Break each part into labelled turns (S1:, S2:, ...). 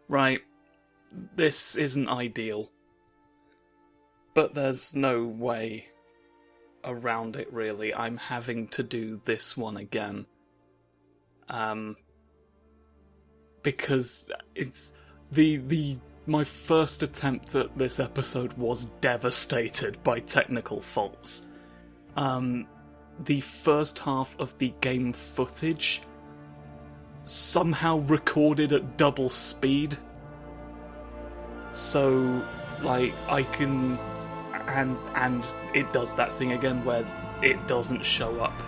S1: Right, this isn't ideal. But there's no way around it, really. I'm having to do this one again. Because it's... My first attempt at this episode was devastated by technical faults. The first half of the game footage somehow recorded at double speed. So, like, I can... And it does that thing again where it doesn't show up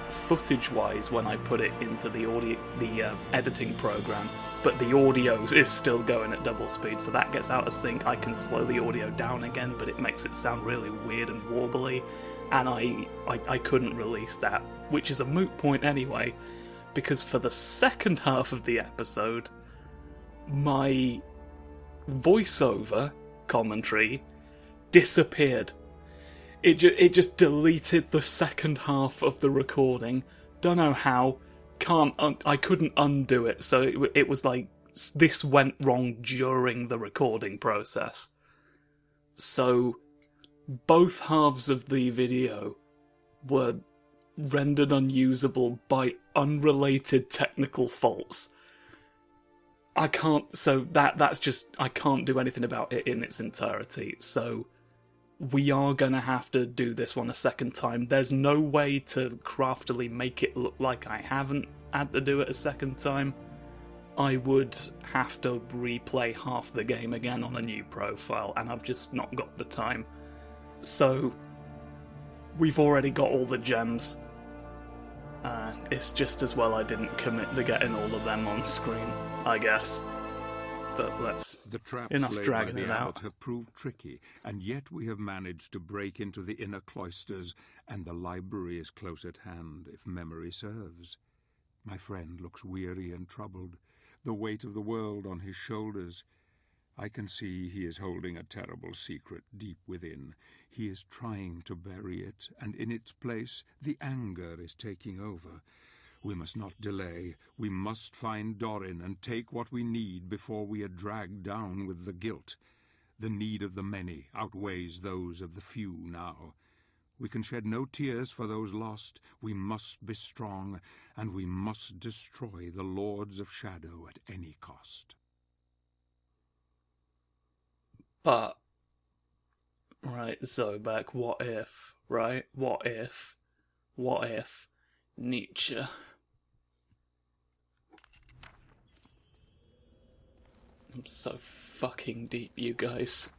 S1: footage-wise when I put it into the editing program, but the audio is still going at double speed, so that gets out of sync. I can slow the audio down again, but it makes it sound really weird and warbly, and I couldn't release that, which is a moot point anyway, because for the second half of the episode, my voiceover commentary disappeared. It just deleted the second half of the recording. Don't know how. I couldn't undo it. So it was like this went wrong during the recording process. So both halves of the video were rendered unusable by unrelated technical faults. I can't. So that's just, I can't do anything about it in its entirety. So we are going to have to do this one a second time. There's no way to craftily make it look like I haven't had to do it a second time. I would have to replay half the game again on a new profile, and I've just not got the time. So, we've already got all the gems. It's just as well I didn't commit to getting all of them on screen, I guess. But enough dragging it out.
S2: Have proved tricky, and yet we have managed to break into the inner cloisters, and the library is close at hand, if memory serves. My friend looks weary and troubled, the weight of the world on his shoulders. I can see he is holding a terrible secret deep within. He is trying to bury it, and in its place the anger is taking over. We must not delay. We must find Dorin and take what we need before we are dragged down with the guilt. The need of the many outweighs those of the few now. We can shed no tears for those lost. We must be strong, and we must destroy the Lords of Shadow at any cost.
S1: But, right, Zobek, what if, right? What if Nietzsche... I'm so fucking deep, you guys.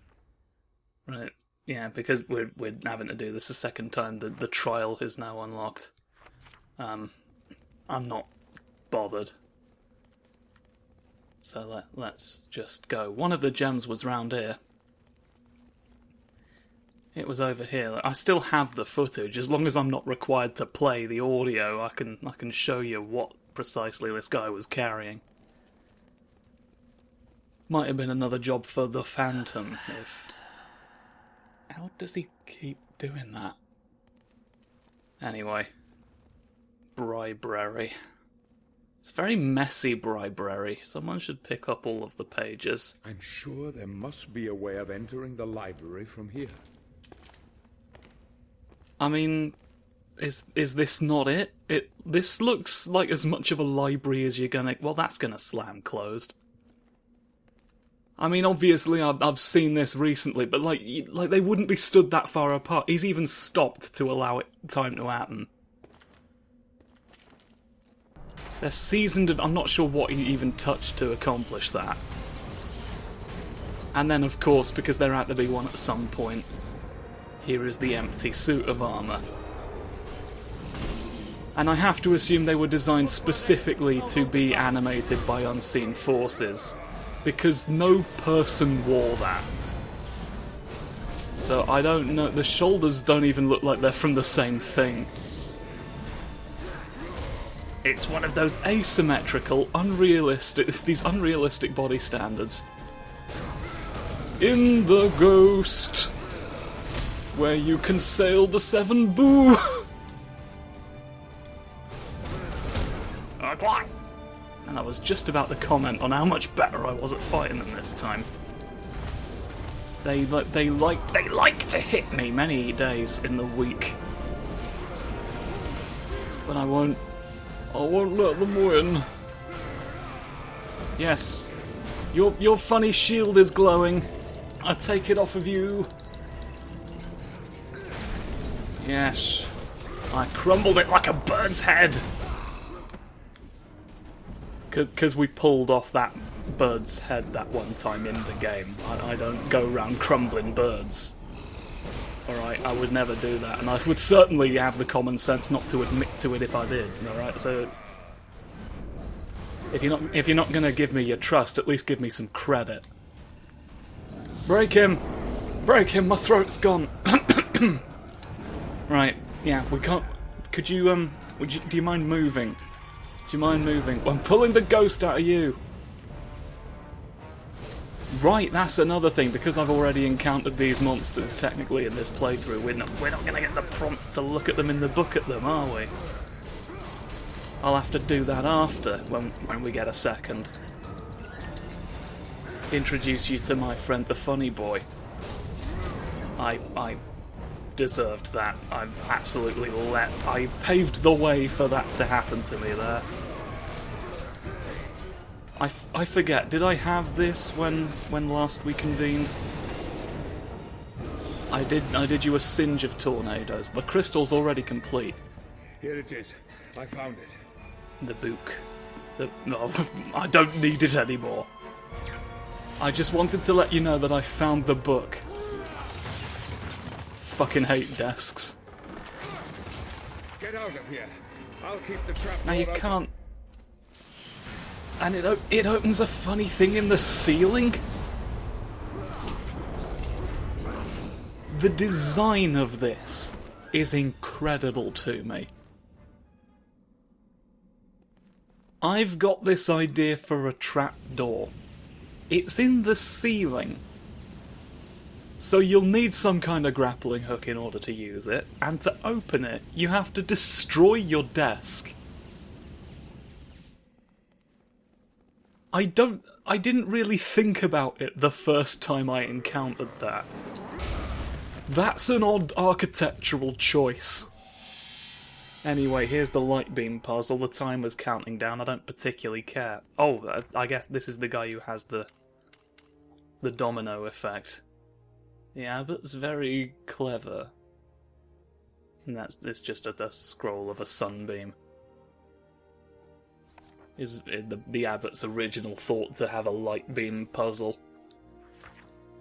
S1: Right, yeah, because we're having to do this a second time. The trial is now unlocked. I'm not bothered. So let's just go. One of the gems was round here. It was over here. I still have the footage. As long as I'm not required to play the audio, I can show you what precisely this guy was carrying. Might have been another job for the Phantom, if... How does he keep doing that? Anyway. Bribery. It's a very messy bribery. Someone should pick up all of the pages.
S2: I'm sure there must be a way of entering the library from here.
S1: I mean, is this not it? This looks like as much of a library as you're gonna... Well, that's gonna slam closed. I mean, obviously, I've seen this recently, but like they wouldn't be stood that far apart. He's even stopped to allow it time to happen. They're seasoned. I'm not sure what he even touched to accomplish that. And then, of course, because there had to be one at some point, here is the empty suit of armour. And I have to assume they were designed specifically to be animated by unseen forces, because no person wore that. So I don't know, the shoulders don't even look like they're from the same thing. It's one of those asymmetrical, these unrealistic body standards. In the Ghost, where you can sail the seven boo. Another was just about to comment on how much better I was at fighting them this time. They like to hit me many days in the week, but I won't let them win. Yes, your funny shield is glowing. I take it off of you. Yes, I crumbled it like a bird's head. Because we pulled off that bird's head that one time in the game. I don't go around crumbling birds. Alright, I would never do that, and I would certainly have the common sense not to admit to it if I did. Alright, so if you're not gonna give me your trust, at least give me some credit. Break him! Break him, my throat's gone. Right, yeah, we can't. Could you do you mind moving? Do you mind moving? I'm pulling the ghost out of you! Right, that's another thing, because I've already encountered these monsters, technically, in this playthrough, we're not going to get the prompts to look at them in the book at them, are we? I'll have to do that after, when we get a second. Introduce you to my friend the funny boy. I deserved that. I paved the way for that to happen to me there. I forget, did I have this when last we convened? I did you a singe of tornadoes. My crystal's already complete.
S2: Here it is. I found it.
S1: The book. No, I don't need it anymore. I just wanted to let you know that I found the book. Fucking hate desks.
S2: Get out of here. I'll keep the trap.
S1: Now you can't. And it opens a funny thing in the ceiling. The design of this is incredible to me. I've got this idea for a trapdoor. It's in the ceiling. So you'll need some kind of grappling hook in order to use it, and to open it, you have to destroy your desk. I didn't really think about it the first time I encountered that. That's an odd architectural choice. Anyway, here's the light beam puzzle. The timer's counting down. I don't particularly care. Oh, I guess this is the guy who has the domino effect. Yeah, but it's very clever. And it's just a scroll of a sunbeam. Is the abbot's original thought to have a light beam puzzle.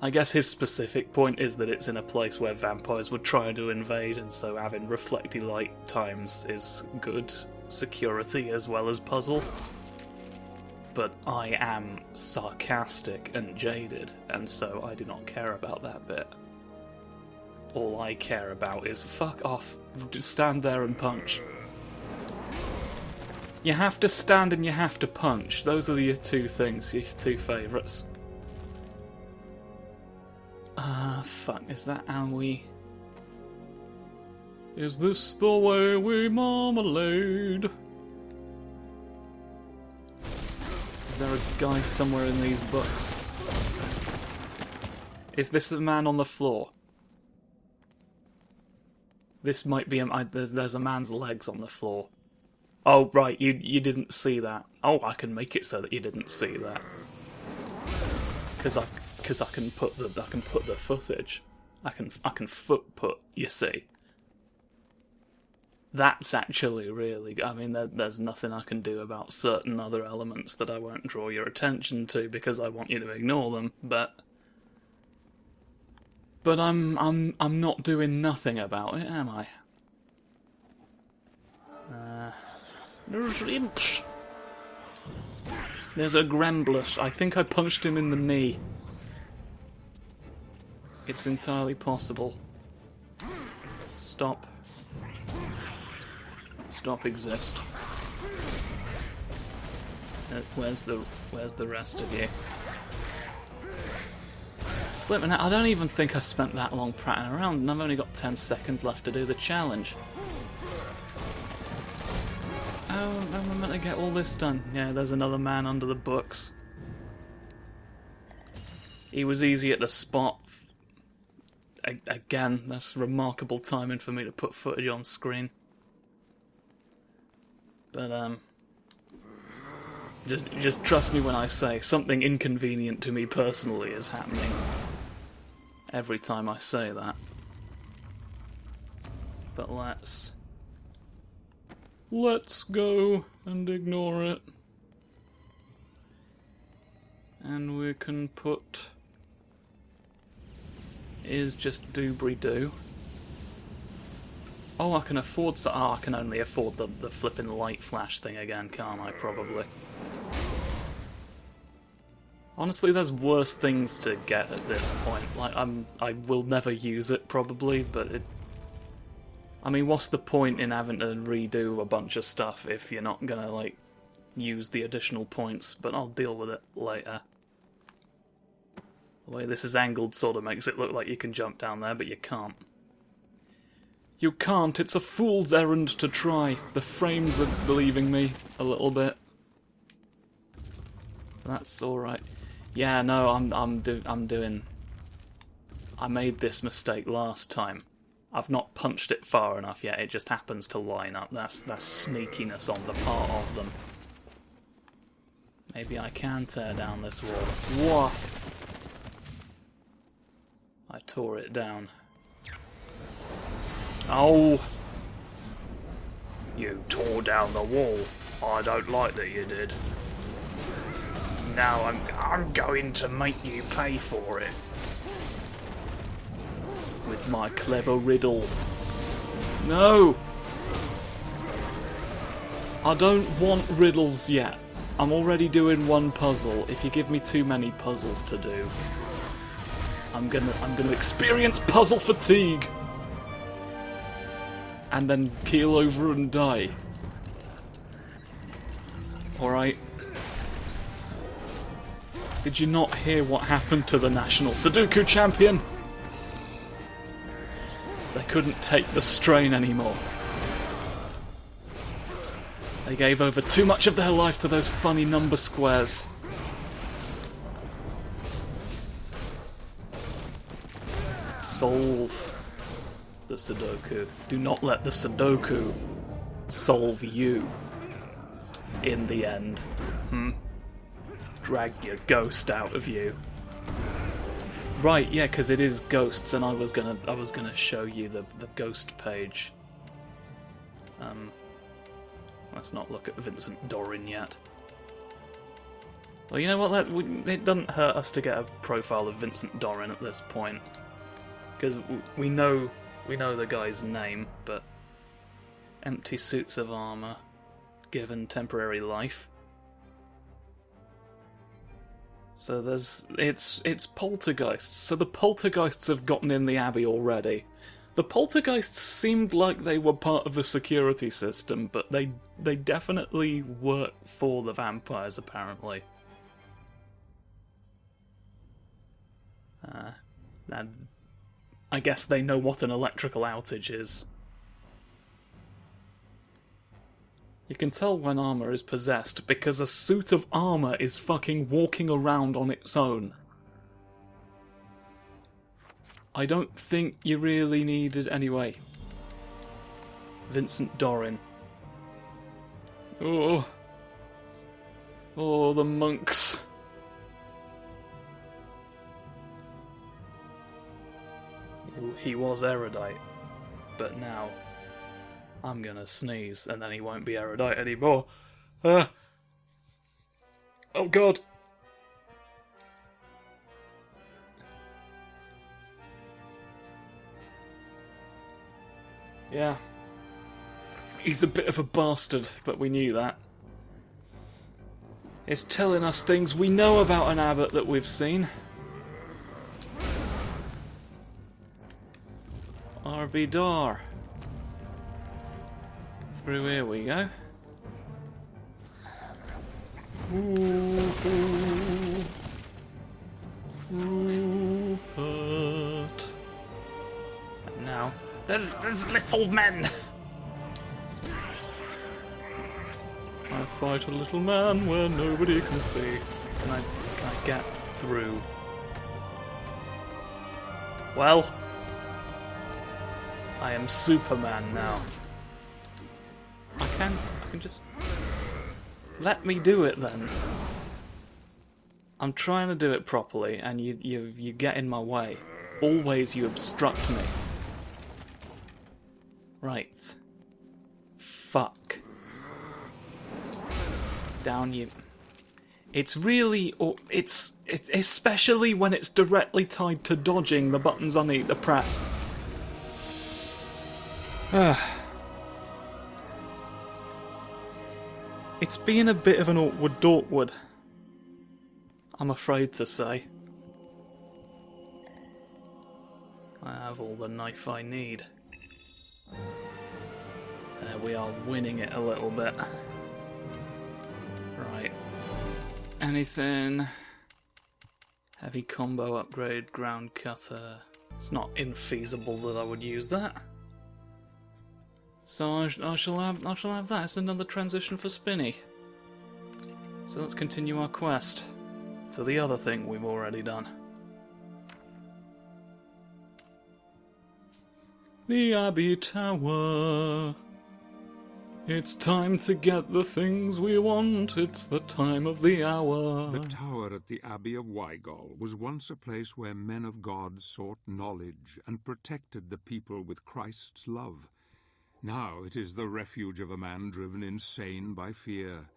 S1: I guess his specific point is that it's in a place where vampires would try to invade, and so having reflecty light times is good security as well as puzzle. But I am sarcastic and jaded, and so I do not care about that bit. All I care about is fuck off, just stand there and punch. You have to stand and you have to punch. Those are your two things, your two favourites. Fuck, is that how we... Is this the way we marmalade? Is there a guy somewhere in these books? Is this a man on the floor? This might be there's a man's legs on the floor. Oh, right, you didn't see that. Oh, I can make it so that you didn't see that. Because I can put the footage. I can foot put, you see. That's actually really good. I mean, there's nothing I can do about certain other elements that I won't draw your attention to because I want you to ignore them, but I'm not doing nothing about it, am I? There's imps. There's a Gremblus. I think I punched him in the knee. It's entirely possible. Stop. Stop exist. Where's the rest of you? Flippin' out, I don't even think I spent that long prattling around, and I've only got 10 seconds left to do the challenge. how am I meant to get all this done? Yeah, there's another man under the books. He was easy at the spot. Again, that's remarkable timing for me to put footage on screen. But, just trust me when I say something inconvenient to me personally is happening every time I say that. But let's go and ignore it. And we can put is just doobly-doo. Oh, I can afford I can only afford the flipping light flash thing again, can't I, probably? Honestly, there's worse things to get at this point. Like, I will never use it, probably, but it... I mean, what's the point in having to redo a bunch of stuff if you're not gonna, like, use the additional points? But I'll deal with it later. The way this is angled sort of makes it look like you can jump down there, but you can't. You can't, it's a fool's errand to try. The frames are leaving me a little bit. That's alright. Yeah, no, I'm doing... I made this mistake last time. I've not punched it far enough yet, it just happens to line up. That's sneakiness on the part of them. Maybe I can tear down this wall. Whoa! I tore it down. Oh! You tore down the wall. I don't like that you did. Now I'm going to make you pay for it. With my clever riddle. No! I don't want riddles yet. I'm already doing one puzzle. If you give me too many puzzles to do, I'm gonna experience puzzle fatigue. And then keel over and die. Alright. Did you not hear what happened to the national Sudoku champion? They couldn't take the strain anymore. They gave over too much of their life to those funny number squares. Solve the Sudoku. Do not let the Sudoku solve you in the end. Drag your ghost out of you. Right, yeah, because it is ghosts, and I was gonna show you the ghost page. Let's not look at Vincent Dorin yet. Well, you know what? It doesn't hurt us to get a profile of Vincent Dorin at this point, because we know the guy's name, but empty suits of armor, given temporary life. So it's poltergeists. So the poltergeists have gotten in the abbey already. The poltergeists seemed like they were part of the security system, but they definitely work for the vampires, apparently. And I guess they know what an electrical outage is. You can tell when armor is possessed because a suit of armor is fucking walking around on its own. I don't think you really needed anyway. Vincent Dorin. Oh, the monks. He was erudite, but now I'm gonna sneeze and then he won't be erudite anymore. Oh god. Yeah. He's a bit of a bastard, but we knew that. It's telling us things we know about an abbot that we've seen. RB Dar. Through here we go. Rupert. And now, there's little men. fight a little man where nobody can see. Can I get through? Well, I am Superman now. I can just... Let me do it then. I'm trying to do it properly, and you get in my way. Always you obstruct me. Right. Fuck. Down you... It's really... It's especially when it's directly tied to dodging the buttons I need to press. It's been a bit of an awkward, I'm afraid to say. I have all the knife I need. There we are, winning it a little bit. Right. Anything? Heavy combo upgrade, ground cutter. It's not infeasible that I would use that. So I shall have that. It's another transition for Spinny. So let's continue our quest to the other thing we've already done. The Abbey Tower. It's time to get the things we want. It's the time of the hour.
S2: The tower at the Abbey of Wygol was once a place where men of God sought knowledge and protected the people with Christ's love. Now it is the refuge of a man driven insane by fear.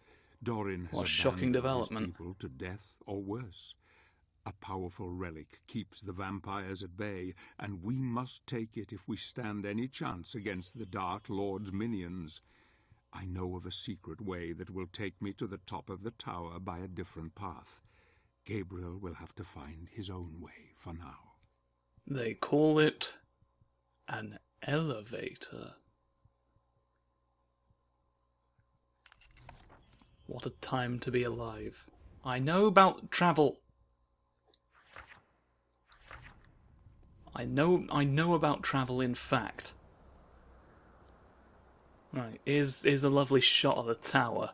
S2: Dorin has
S1: what a shocking development.
S2: His people to death or worse. A powerful relic keeps the vampires at bay, and we must take it if we stand any chance against the Dark Lord's minions. I know of a secret way that will take me to the top of the tower by a different path. Gabriel will have to find his own way for now.
S1: They call it an elevator. What a time to be alive. I know about travel. I know about travel in fact. Right, here's a lovely shot of the tower.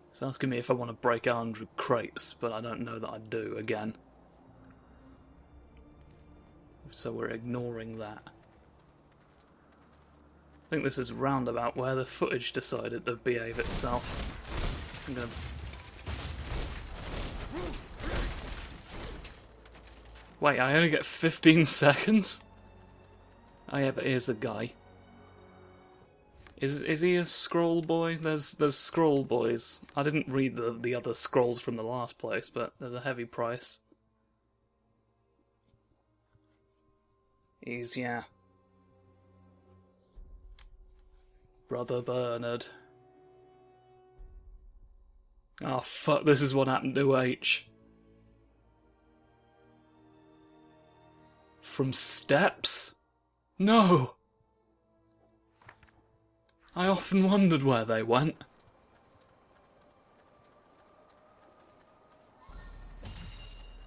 S1: It's asking me if I want to break 100 crates, but I don't know that I do again. So we're ignoring that. I think this is roundabout where the footage decided to behave itself. I'm gonna... Wait, I only get 15 seconds? Oh yeah, but here's the guy. Is he a scroll boy? There's scroll boys. I didn't read the other scrolls from the last place, but there's a heavy price. He's, yeah. Brother Bernard. Oh fuck, this is what happened to H. From steps? No! I often wondered where they went.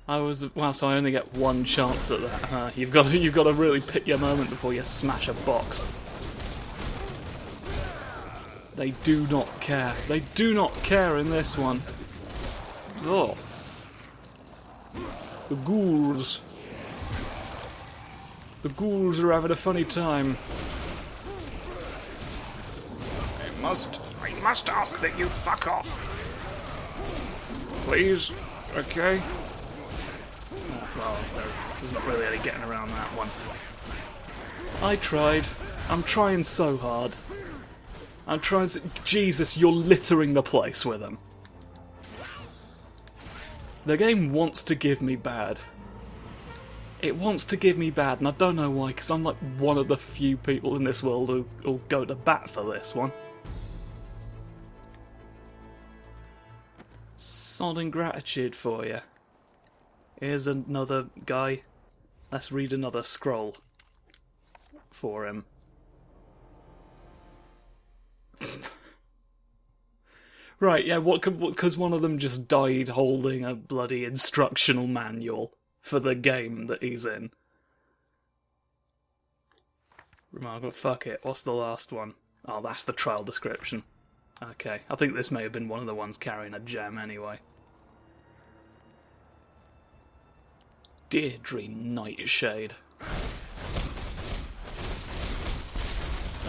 S1: So I only get one chance at that, huh? You've got to really pick your moment before you smash a box. They do not care. They do not care in this one. Oh. The ghouls. The ghouls are having a funny time. I must ask that you fuck off. Please? Okay. Oh, well, there's not really any getting around that one. I tried. I'm trying so hard. I'm trying to... Jesus, you're littering the place with them. The game wants to give me bad. It wants to give me bad, and I don't know why, because I'm like one of the few people in this world who'll go to bat for this one. Sodding gratitude for you. Here's another guy. Let's read another scroll for him. Right, yeah, because one of them just died holding a bloody instructional manual for the game that he's in. Remarkable. Fuck it. What's the last one? Oh, that's the trial description. Okay, I think this may have been one of the ones carrying a gem anyway. Deirdre Nightshade.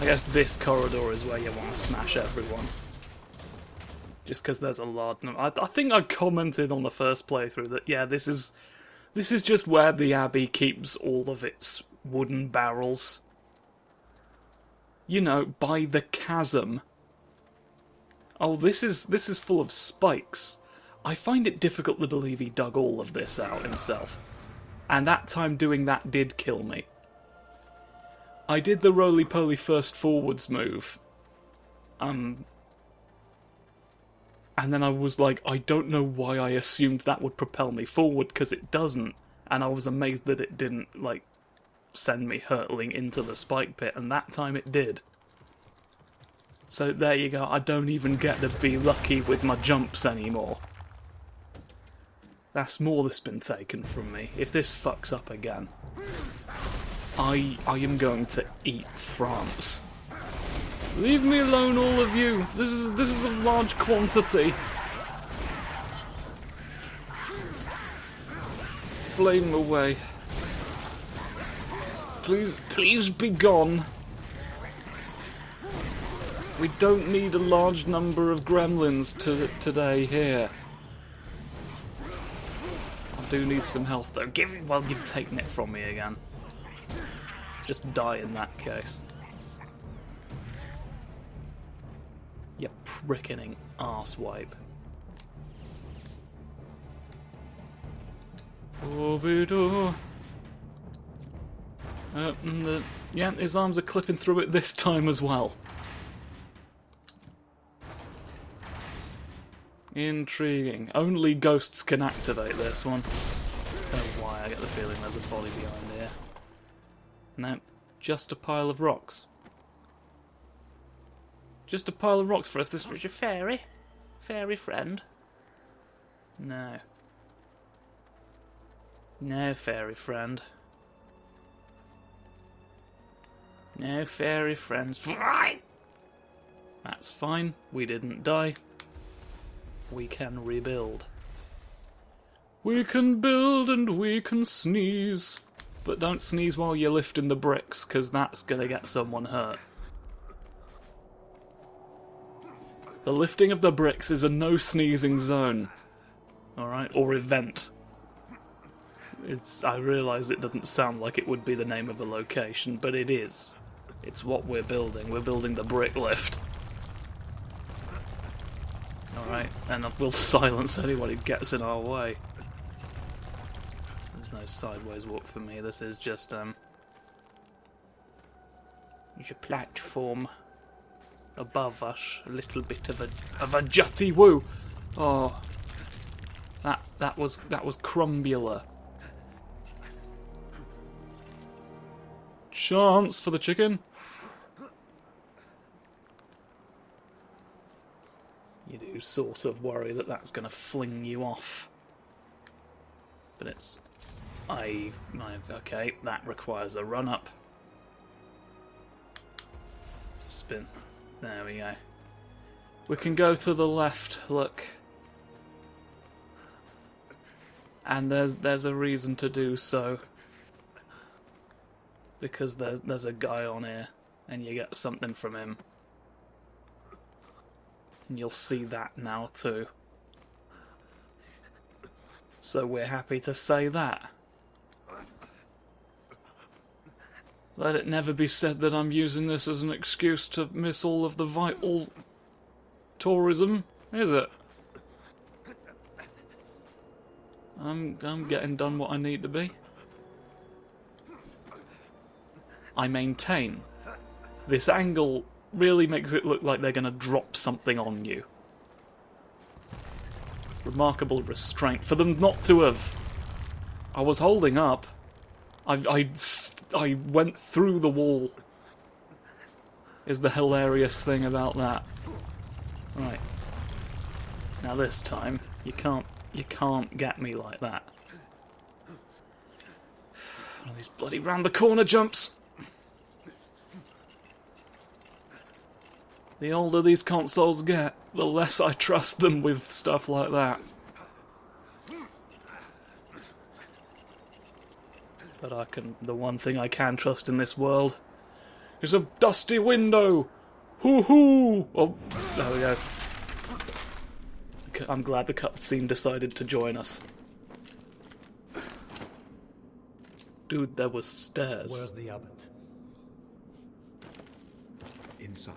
S1: I guess this corridor is where you want to smash everyone. Just because there's a large number. I think I commented on the first playthrough that, yeah, this is just where the Abbey keeps all of its wooden barrels. You know, by the chasm. Oh, this is full of spikes. I find it difficult to believe he dug all of this out himself. And that time doing that did kill me. I did the roly-poly first forwards move. And then I was like, I don't know why I assumed that would propel me forward, because it doesn't. And I was amazed that it didn't, like, send me hurtling into the spike pit, and that time it did. So there you go, I don't even get to be lucky with my jumps anymore. That's more that's been taken from me. If this fucks up again, I am going to eat France. Leave me alone, all of you. This is a large quantity. Flame away. Please be gone. We don't need a large number of gremlins today here. I do need some health though. Well, you've taken it from me again. Just die in that case. You prickening arsewipe. Oh, yeah, his arms are clipping through it this time as well. Intriguing. Only ghosts can activate this one. I don't know why, I get the feeling there's a body behind here. No, just a pile of rocks. Just a pile of rocks for us. This was your fairy? Fairy friend? No. No, fairy friend. No fairy friends. That's fine. We didn't die. We can rebuild. We can build and we can sneeze. But don't sneeze while you're lifting the bricks, because that's going to get someone hurt. The lifting of the bricks is a no sneezing zone. Alright? Or event. I realise it doesn't sound like it would be the name of a location, but it is. It's what we're building. We're building the brick lift. Alright, and we'll silence anyone who gets in our way. There's no sideways walk for me. This is just, There's a platform above us. A little bit of a jutty woo! Oh. That was crumbular. Chance for the chicken. You do sort of worry that that's going to fling you off. But it's... okay, that requires a run-up. Spin. There we go. We can go to the left, look. And there's a reason to do so. Because there's a guy on here, and you get something from him. And you'll see that now too. So we're happy to say that. Let it never be said that I'm using this as an excuse to miss all of the vital tourism, is it? I'm getting done what I need to be. I maintain this angle really makes it look like they're going to drop something on you. Remarkable restraint for them not to have. I was holding up. I went through the wall. Is the hilarious thing about that. Right. Now this time you can't get me like that. One of these bloody round the corner jumps. The older these consoles get, the less I trust them with stuff like that. But the one thing I can trust in this world is a dusty window! Hoo-hoo! Oh, there we go. I'm glad the cutscene decided to join us. Dude, there was stairs.
S3: Where's the abbot?
S2: Inside.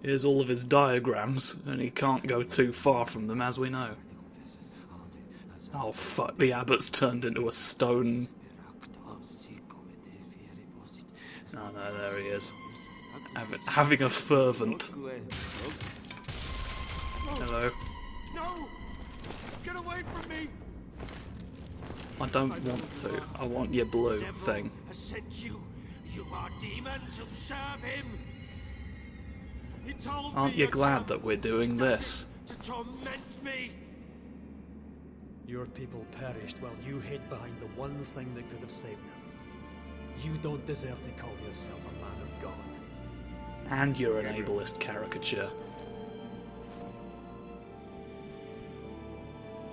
S1: Here's all of his diagrams, and he can't go too far from them, as we know. Oh fuck, the abbot's turned into a stone. Oh no, there he is. Having a fervent. Hello.
S4: No! Get away from me!
S1: I don't want to. I want your blue thing.
S4: Has sent you. You are demons who serve him. He told
S1: Aren't
S4: me
S1: you
S4: you'd
S1: glad
S4: come.
S1: that we're doing this?
S4: To torment me.
S3: Your people perished while you hid behind the one thing that could have saved them. You don't deserve to call yourself a man of God.
S1: And you're an ableist caricature.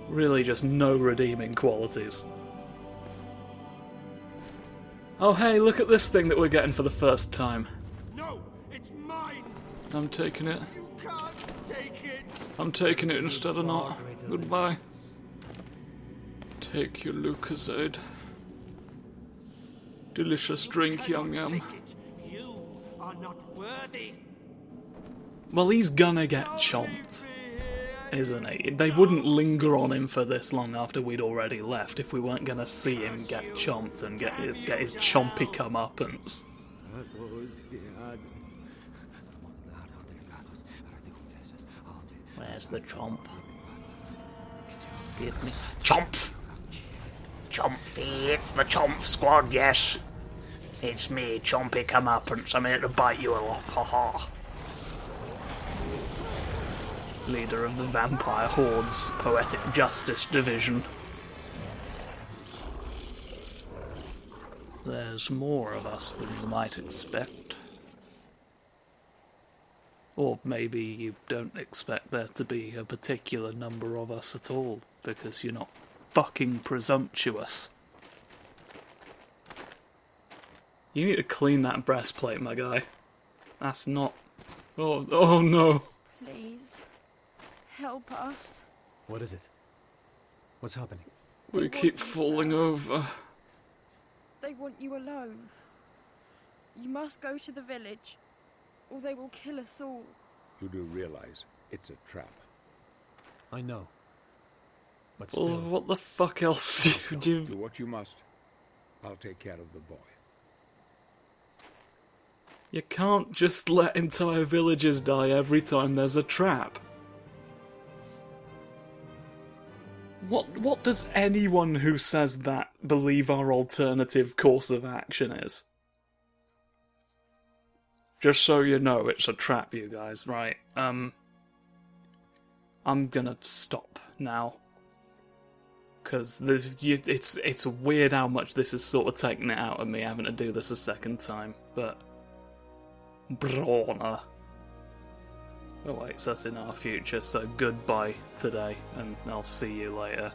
S1: Really just no redeeming qualities. Oh hey, look at this thing that we're getting for the first time.
S4: No, it's mine.
S1: I'm taking it.
S4: You can't take it.
S1: I'm taking it instead of not. Goodbye. Take your Lucozade. Delicious drink, yum yum.
S4: Take it. You are not worthy.
S1: Well, he's gonna get chomped, isn't he? They wouldn't linger on him for this long after we'd already left if we weren't gonna see him get chomped and get his chompy comeuppance. Where's the chomp? Give me chomp! Chompy, it's the chomp squad, yes. It's me, Chompy comeuppance. I'm here to bite you a lot, haha. Leader of the Vampire Horde's Poetic Justice Division. There's more of us than you might expect. Or maybe you don't expect there to be a particular number of us at all, because you're not fucking presumptuous. You need to clean that breastplate, my guy. That's not... Oh no.
S5: Please, help us.
S3: What is it? What's happening?
S1: We keep falling over.
S5: They want you alone. You must go to the village, or they will kill us all.
S2: You do realize it's a trap.
S3: I know. But
S1: Well,
S3: still,
S1: what the fuck else would you...
S2: Do what you must. I'll take care of the boy.
S1: You can't just let entire villages die every time there's a trap. What does anyone who says that believe our alternative course of action is? Just so you know, it's a trap, you guys, right? I'm gonna stop now. Because it's weird how much this is sort of taking it out of me having to do this a second time, but... Brawner awaits us in our future, so goodbye today, and I'll see you later.